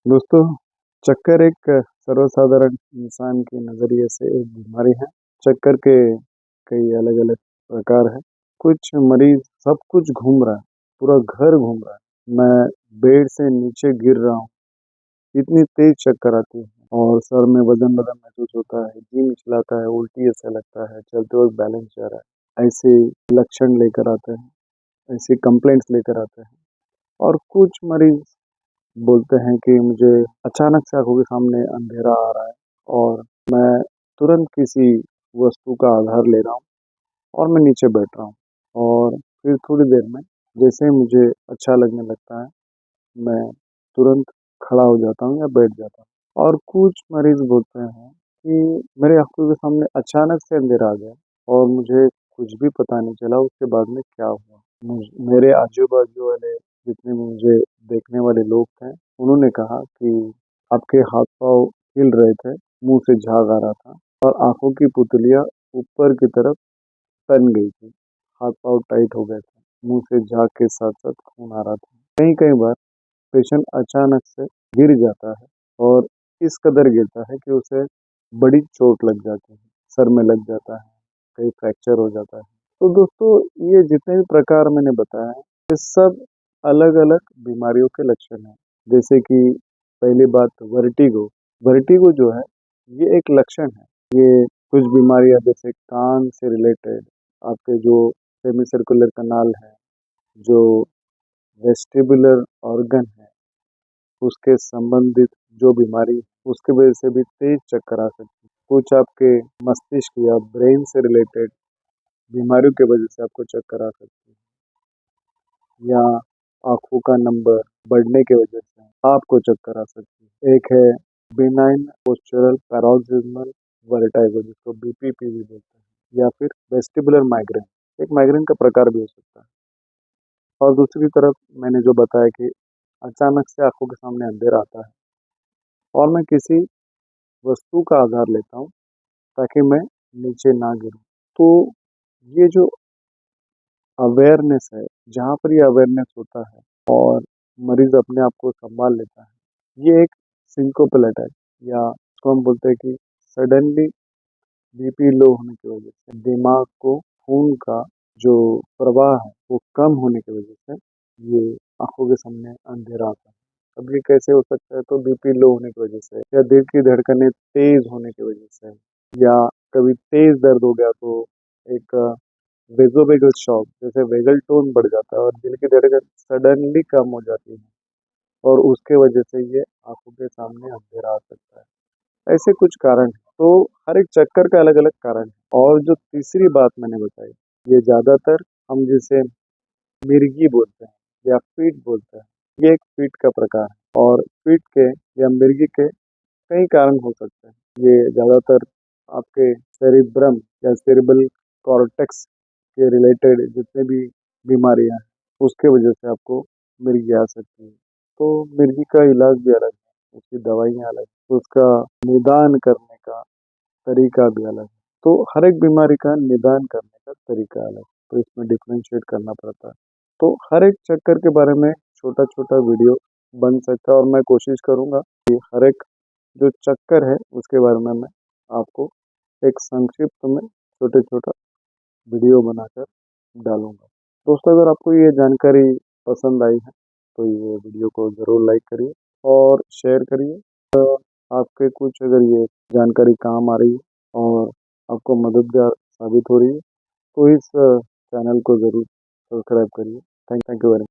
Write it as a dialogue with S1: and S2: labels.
S1: दोस्तों, चक्कर एक सर्वसाधारण इंसान के नज़रिए से एक बीमारी है। चक्कर के कई अलग-अलग प्रकार हैं। कुछ मरीज़ सब कुछ घूम रहा है, पूरा घर घूम रहा है। मैं बेड से नीचे गिर रहा हूँ, इतनी तेज़ चक्कर आती है और सर में वज़न-वज़न महसूस होता है, जी मिचलाता है, उल्टी ऐसा लगता है, चलते वक़्त बैलेंस जा रहा है। ऐसे लक्षण लेकर आते हैं, ऐसी कंप्लेंट्स लेकर आते हैं और कुछ मरीज़ बोलते हैं कि मुझे अचानक से आँखों के सामने अंधेरा आ रहा है और मैं तुरंत किसी वस्तु का आधार ले रहा हूँ और मैं नीचे बैठ रहा हूँ और फिर थोड़ी देर में जैसे ही मुझे अच्छा लगने लगता है, मैं तुरंत खड़ा हो जाता हूँ या बैठ जाता हूँ। और कुछ मरीज़ बोलते हैं कि मेरे आँखों के सामने अचानक से अंधेरा आ गया और मुझे कुछ भी पता नहीं चला उसके बाद में क्या हुआ। मेरे आजू-बाजू वाले जितने भी मुझे देखने वाले लोग थे, उन्होंने कहा कि आपके हाथ-पाँव हिल रहे थे, मुँह से झाग आ रहा था और आँखों की पुतलियाँ ऊपर की तरफ तन गई थी। हाथ-पाँव टाइट हो गए थे, मुँह से झाग के साथ-साथ खून आ रहा था। कई-कई बार पेशेंट अचानक से गिर जाता है और इस कदर गिरता है कि उसे बड़ी चोट लग जाती है, सर में लग जाता है, कहीं फ्रैक्चर हो जाता है। तो दोस्तों, ये जितने भी प्रकार मैंने बताया है, ये सब अलग-अलग बीमारियों के लक्षण हैं। जैसे कि पहली बात वर्टिगो, वर्टिगो जो है ये एक लक्षण है। ये कुछ बीमारियाँ जैसे कान से रिलेटेड आपके जो सेमी सर्कुलर कनाल है, जो वेस्टिबुलर ऑर्गन है, उसके संबंधित जो बीमारी उसकी वजह से भी तेज चक्कर आ सकती है। कुछ आपके मस्तिष्क या ब्रेन से रिलेटेड बीमारियों की वजह से आपको चक्कर आ सकती है या आँखों का नंबर बढ़ने की वजह से आपको चक्कर आ सकती है। एक है बिनाइन पोस्चरल पैरोक्सिस्मल वर्टिगो जिसको बीपीपी भी बोलते हैं या फिर वेस्टिबुलर माइग्रेन, एक माइग्रेन का प्रकार भी हो सकता है। और दूसरी तरफ मैंने जो बताया कि अचानक से आँखों के सामने अंधेरा आता है और मैं किसी वस्तु का आधार लेता हूँ ताकि मैं नीचे ना गिरूँ। तो ये जो अवेयरनेस है, जहाँ पर ये अवेयरनेस होता है और मरीज़ अपने आप को सँभाल लेता है, ये एक सिंकोपल अटैक या इसको हम बोलते हैं कि सडनली बीपी लो होने की वजह से दिमाग को खून का जो प्रवाह है, वो कम होने की वजह से ये आँखों के सामने अंधेरा आता है। अब ये कैसे हो सकता है? तो बीपी लो होने की वजह से या दिल की धड़कनें तेज़ होने की वजह से या कभी तेज़ दर्द हो गया तो एक वेसोवेगल शॉक जैसे वेगल टोन बढ़ जाता है और दिल की धड़कन सडनली कम हो जाती है और उसके वजह से ये आँखों के सामने अंधेरा आ सकता है। ऐसे कुछ कारण हैं। तो हर एक चक्कर का अलग-अलग कारण है और जो तीसरी बात मैंने बताई, ये ज़्यादातर हम जिसे मिर्गी बोलते हैं या फीट बोलते हैं, ये एक फीट का प्रकार है और फीट के या मिर्गी के कई कारण हो सकते हैं। ये ज़्यादातर आपके सेरिब्रम या सेरिब्रल कॉर्टेक्स के रिलेटेड जितने भी बीमारियाँ हैं, उसके वजह से आपको मिर्गी आ सकती है। तो मिर्गी का इलाज भी अलग है, उसकी दवाइयाँ अलग हैं, उसका निदान करने का तरीका भी अलग है। तो हर एक बीमारी का निदान करने का तरीका अलग है, तो इसमें डिफरेंशिएट करना पड़ता है। तो हर एक चक्कर के बारे में छोटा-छोटा वीडियो बन सकता है और मैं कोशिश करूँगा कि हर एक जो चक्कर है उसके बारे में मैं आपको एक संक्षिप्त में छोटे-छोटा वीडियो बनाकर डालूँगा। दोस्तों, अगर आपको ये जानकारी पसंद आई है, तो ये वीडियो को ज़रूर लाइक करिए और शेयर करिए। आपके कुछ अगर ये जानकारी काम आ रही है और आपको मददगार साबित हो रही है, तो इस चैनल को ज़रूर सब्सक्राइब करिए। Thank you very much.